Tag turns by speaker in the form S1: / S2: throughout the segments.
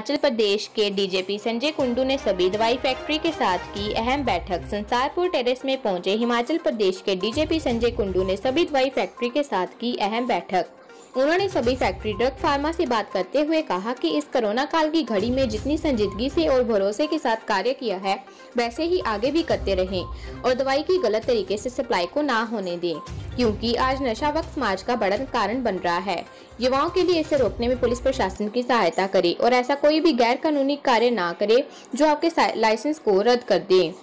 S1: हिमाचल प्रदेश के डीजीपी संजय कुंडू ने सभी दवाई फैक्ट्री के साथ की अहम बैठक। संसारपुर टेरेस में पहुंचे हिमाचल प्रदेश के डीजीपी संजय कुंडू ने सभी दवाई फैक्ट्री के साथ की अहम बैठक। उन्होंने सभी फैक्ट्री ड्रग फार्मा से बात करते हुए कहा कि इस कोरोना काल की घड़ी में जितनी संजीदगी से और भरोसे के साथ कार्य किया है वैसे ही आगे भी करते रहें और दवाई की गलत तरीके से सप्लाई को ना होने दें, क्योंकि आज नशा वक्त समाज का बड़ा कारण बन रहा है। युवाओं के लिए इसे रोकने में पुलिस प्रशासन की सहायता करे और ऐसा कोई भी गैर कानूनी कार्य ना करे जो आपके लाइसेंस को रद्द कर दे।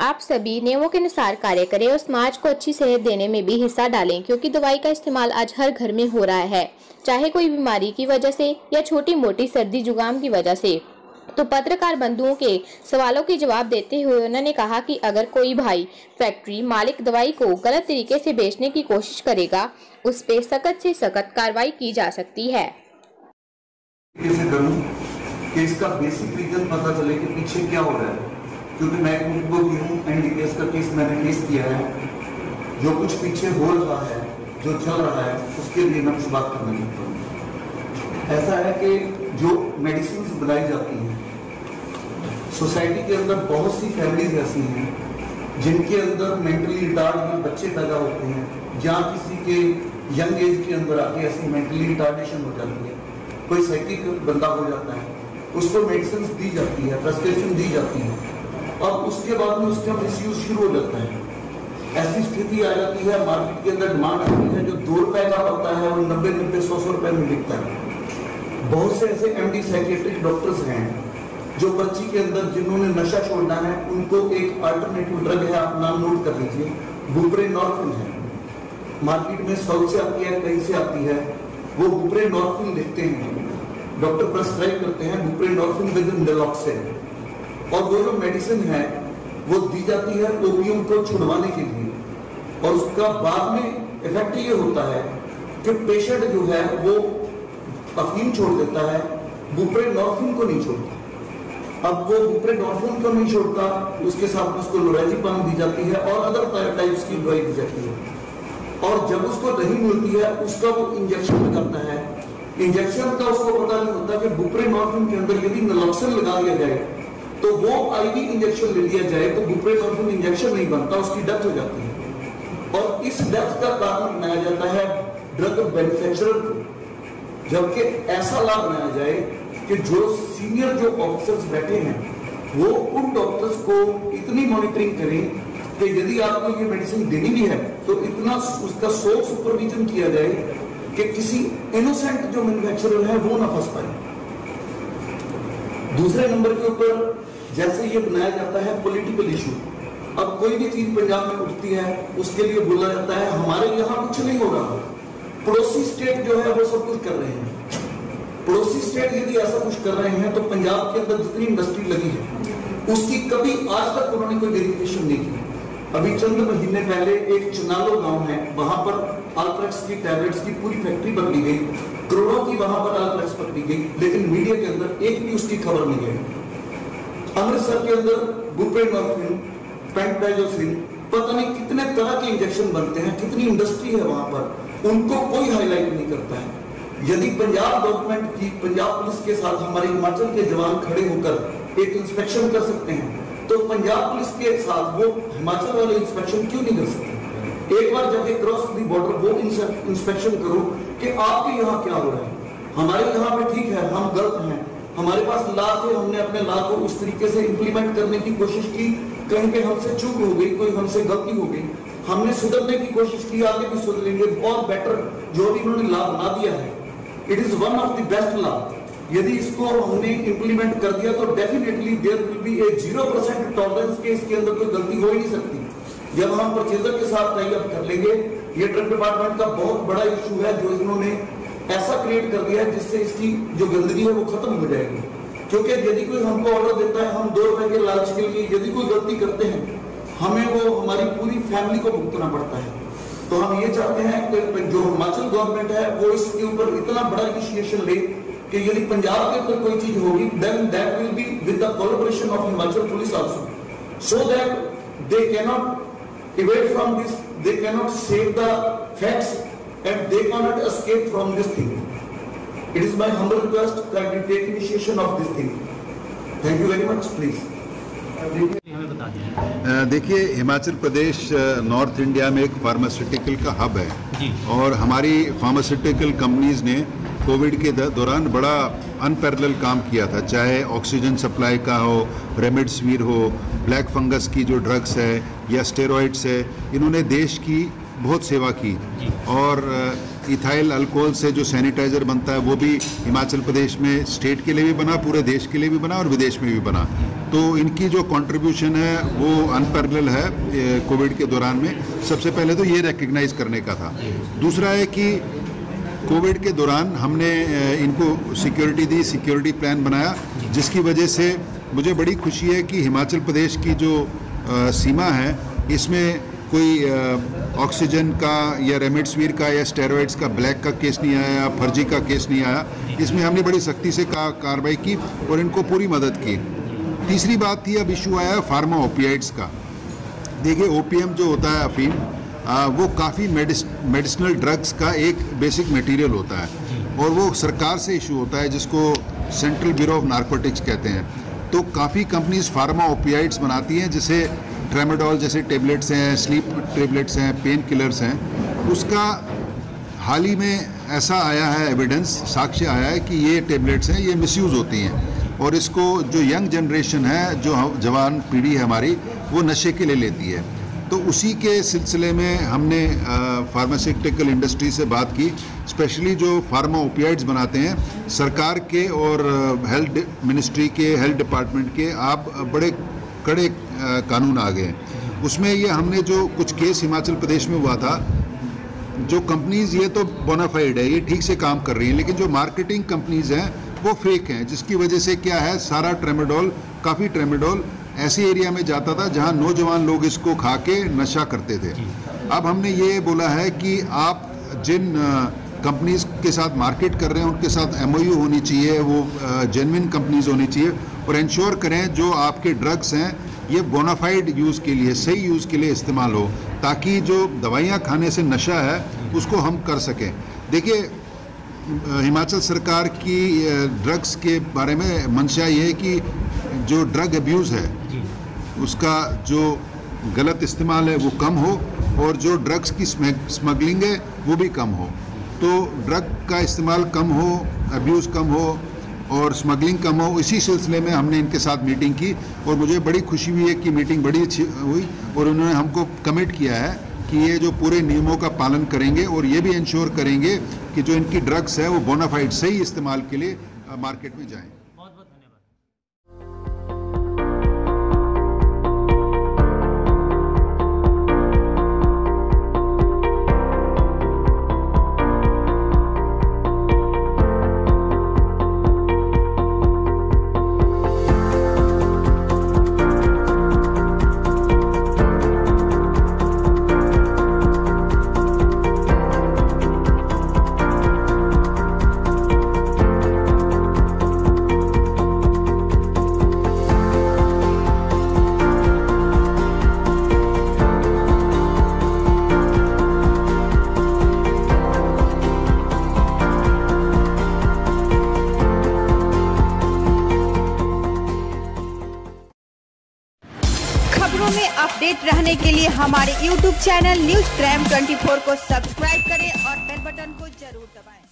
S1: आप सभी नियमों के अनुसार कार्य करें और समाज को अच्छी सेहत देने में भी हिस्सा डालें, क्योंकि दवाई का इस्तेमाल आज हर घर में हो रहा है, चाहे कोई बीमारी की वजह से या छोटी मोटी सर्दी जुकाम की वजह से। तो पत्रकार बंधुओं के सवालों के जवाब देते हुए उन्होंने कहा कि अगर कोई भाई फैक्ट्री मालिक दवाई को गलत तरीके से बेचने की कोशिश करेगा उस पे सख्त से सख्त कार्रवाई की जा सकती है।
S2: कि इसका बेसिक रीजन पता चले कि पीछे क्या हो रहा है, क्योंकि मैं भी हूँ एनडीपीएस का केस मैंने फेस किया है। जो कुछ पीछे हो रहा है, जो चल रहा है, उसके लिए मैं कुछ बात करना चाहता हूँ। ऐसा है कि जो मेडिसिन बनाई जाती हैं सोसाइटी के अंदर, बहुत सी फैमिलीज ऐसी हैं जिनके अंदर मेंटली रिटार्ड बच्चे पैदा होते हैं, जहाँ किसी के यंग एज के अंदर आके ऐसी मेंटली रिटार्डेशन हो जाती है, कोई साइकिक बंदा हो जाता है, उसको मेडिसिन दी जाती है, प्रेस्क्रिप्शन दी जाती है और उसके बाद में उसका मिसयूज शुरू हो जाता है। ऐसी स्थिति आ जाती है, मार्केट के अंदर डिमांड आती है, जो 2 रुपए का होता है और 90-100 रुपए में बिकता है। बहुत से ऐसे एमडी साइकियाट्रिक डॉक्टर्स हैं जो पर्ची के अंदर जिन्होंने नशा छोड़ना है उनको एक अल्टरनेटिव ड्रग है, आप नाम नोट कर लीजिए, बुप्रेनॉर्फिन है। मार्केट में साउथ से आती है, कहीं से आती है, वो बुप्रेनॉर्फिन लिखते हैं, डॉक्टर प्रेस्क्राइब करते हैं बुप्रेनॉर्फिन विद नैलोक्सिन, और वो जो मेडिसिन है वो दी जाती है ओपियम को छुड़वाने के लिए, और उसका बाद में इफेक्ट ये होता है कि पेशेंट जो है वो अफीम छोड़ देता है, बुप्रेनॉर्फिन को नहीं छोड़ता। अब वो बुप्रेनॉर्फिन को नहीं छोड़ता, उसके साथ उसको लोराज़ेपाम दी जाती है और अदर टाइप्स की दवाई दी जाती है, और जब उसको नहीं मिलती है उसका वो इंजेक्शन लगाता है। इंजेक्शन का उसको पता नहीं होता कि बुप्रेनॉर्फिन के अंदर यदि नैलोक्सिन लगा दिया जाए तो वो आईवी इंजेक्शन ले लिया जाए तो बुप्रेनॉर्फिन इंजेक्शन नहीं बनता, उसकी डेथ हो जाती है, और इस डेथ का कारण बनाया जाता है ड्रग मैन्युफैक्चरर को। जबकि ऐसा लाभ बनाया जाए कि जो सीनियर जो ऑफिसर्स बैठे हैं वो उन डॉक्टर्स को इतनी मॉनिटरिंग करें कि यदि आपको ये मेडिसिन देनी भी है तो इतना उसका सोच सुपरविजन किया जाए कि किसी इनोसेंट जो मैन्युफैक्चरर है वो ना फंस पाए। दूसरे नंबर के ऊपर जैसे ये बनाया जाता है पॉलिटिकल इशू, अब कोई भी चीज पंजाब में उठती है उसके लिए बोला जाता है हमारे यहाँ कुछ नहीं हो रहा, पड़ोसी स्टेट जो है वो सब कुछ कर रहे हैं। पड़ोसी स्टेट यदि ऐसा कुछ कर रहे हैं तो पंजाब के अंदर जितनी इंडस्ट्री लगी है उसकी कभी आज तक उन्होंने कोई वेरिफिकेशन नहीं की। अभी चंद महीने पहले एक चनालो गांव है, वहां पर अल्ट्रेक्स की टैबलेट्स की पूरी फैक्ट्री पकड़ी गई, करोड़ों की वहां पर अल्ट्रेक्स पकड़ी गई, लेकिन मीडिया के अंदर एक भी उसकी खबर नहीं है। अमृतसर के अंदर बुप्रेनॉर्फिन, पेंटाजोसिन, पता नहीं कितने तरह के इंजेक्शन बनते हैं, कितनी इंडस्ट्री है वहां पर, उनको कोई हाईलाइट नहीं करता है। यदि पंजाब गवर्नमेंट की, पंजाब पुलिस के साथ हमारे हिमाचल के जवान खड़े होकर एक इंस्पेक्शन कर सकते हैं तो पंजाब पुलिस के साथ वो हिमाचल वाले इंस्पेक्शन क्यों नहीं कर सकते? एक बार जाके क्रॉस द बॉर्डर वो इंस्पेक्शन करो कि आपके यहाँ क्या हो रहा है। हमारे यहाँ पे ठीक है, हम गलत हैं, हमारे पास लॉ थे, हमने अपने लॉ को उस तरीके से इंप्लीमेंट करने की कोशिश की, कहीं पे हमसे चूक हो गई, कोई हमसे गलती हो गई, हमने सुधरने की कोशिश की, आगे भी सुधरेंगे और बेटर जो भी उन्होंने लॉ बना दिया है, it is one of the best law. यदि इसको हमने इंप्लीमेंट कर दिया तो definitely there will be a 0% tolerance के इसके अंदर कोई गलती हो ही नहीं सकती। जब हम परचेजर के साथ टाई अप कर लेंगे, ये ड्रग डिपार्टमेंट का बहुत बड़ा इशू है जो इन्होंने ऐसा क्रिएट कर दिया है जिससे इसकी जो गंदगी है वो खत्म हो जाएगी। क्योंकि यदि कोई हमको ऑर्डर देता है, हम 2 रुपए के लालच के लिए यदि कोई गलती करते हैं, हमें वो हमारी पूरी फैमिली को भुगतना पड़ता है। तो हम ये चाहते हैं कि जो हिमाचल गवर्नमेंट है वो इसके ऊपर इतना बड़ा इनिशिएशन ले कि यदि पंजाब के अंदर कोई चीज होगी then that will be with the collaboration of Himachal police also, so that they cannot evade from this, they cannot save the facts and they cannot escape from this thing. It is my humble request that you take initiation of this thing. Thank you very much, please.
S3: देखिए, Himachal Pradesh north India में एक pharmaceutical का hub है और हमारी pharmaceutical companies ने Covid के दौरान बड़ा अनपैरेलल काम किया था, चाहे ऑक्सीजन सप्लाई का हो, रेमडेसिविर हो, ब्लैक फंगस की जो ड्रग्स है या स्टेरॉइड्स है, इन्होंने देश की बहुत सेवा की। और इथाइल अल्कोहल से जो सैनिटाइज़र बनता है वो भी हिमाचल प्रदेश में स्टेट के लिए भी बना, पूरे देश के लिए भी बना और विदेश में भी बना। तो इनकी जो कंट्रीब्यूशन है वो अनपैरेलल है कोविड के दौरान में। सबसे पहले तो ये रिकग्नाइज़ करने का था। दूसरा है कि कोविड के दौरान हमने इनको सिक्योरिटी दी, सिक्योरिटी प्लान बनाया, जिसकी वजह से मुझे बड़ी खुशी है कि हिमाचल प्रदेश की जो सीमा है इसमें कोई ऑक्सीजन का या रेमडेसिविर का या स्टेरॉइड्स का ब्लैक का केस नहीं आया, फर्जी का केस नहीं आया। इसमें हमने बड़ी सख्ती से कार्रवाई की और इनको पूरी मदद की। तीसरी बात थी, अब इशू आया फार्मा ओपियाइड्स का। देखिए, ओपीएम जो होता है अफीम, वो काफ़ी मेडिसिनल ड्रग्स का एक बेसिक मटेरियल होता है और वो सरकार से इशू होता है, जिसको सेंट्रल ब्यूरो ऑफ नारकोटिक्स कहते हैं। तो काफ़ी कंपनीज फार्मा ओपियाइड्स बनाती हैं, जैसे ट्रेमाडोल जैसे टेबलेट्स हैं, स्लीप टेबलेट्स हैं, पेन किलर्स हैं। उसका हाल ही में ऐसा आया है एविडेंस, साक्ष्य आया है कि ये टेबलेट्स हैं, ये मिसयूज़ होती हैं और इसको जो यंग जनरेशन है, जो जवान पीढ़ी है हमारी, वो नशे के लिए लेती है। तो उसी के सिलसिले में हमने फार्मास्यूटिकल इंडस्ट्री से बात की, स्पेशली जो फार्मा ओपियाइड्स बनाते हैं, सरकार के और हेल्थ मिनिस्ट्री के, हेल्थ डिपार्टमेंट के आप बड़े कड़े कानून आ गए। उसमें ये हमने जो कुछ केस हिमाचल प्रदेश में हुआ था, जो कंपनीज ये तो बोनाफाइड है, ये ठीक से काम कर रही हैं, लेकिन जो मार्केटिंग कंपनीज हैं वो फेक हैं, जिसकी वजह से क्या है, सारा ट्रेमाडोल, काफ़ी ट्रेमाडोल ऐसे एरिया में जाता था जहां नौजवान लोग इसको खा के नशा करते थे। अब हमने ये बोला है कि आप जिन कंपनीज के साथ मार्केट कर रहे हैं उनके साथ MOU होनी चाहिए, वो जेन्युइन कंपनीज होनी चाहिए और इंश्योर करें जो आपके ड्रग्स हैं ये बोनाफाइड यूज़ के लिए, सही यूज़ के लिए इस्तेमाल हो, ताकि जो दवाइयाँ खाने से नशा है उसको हम कर सकें। देखिए, हिमाचल सरकार की ड्रग्स के बारे में मंशा ये है कि जो ड्रग अब्यूज़ है उसका जो गलत इस्तेमाल है वो कम हो और जो ड्रग्स की स्मगलिंग है वो भी कम हो। तो ड्रग का इस्तेमाल कम हो, अब्यूज़ कम हो और स्मगलिंग कम हो, इसी सिलसिले में हमने इनके साथ मीटिंग की और मुझे बड़ी खुशी हुई है कि मीटिंग बड़ी अच्छी हुई और उन्होंने हमको कमिट किया है कि ये जो पूरे नियमों का पालन करेंगे और ये भी इंश्योर करेंगे कि जो इनकी ड्रग्स है वो बोनाफाइड सही इस्तेमाल के लिए मार्केट में जाएँ।
S4: बहुत बहुत धन्यवाद। खबरों में अपडेट रहने के लिए हमारे YouTube चैनल न्यूज़ क्राइम 24 को सब्सक्राइब करें और बेल बटन को जरूर दबाएं।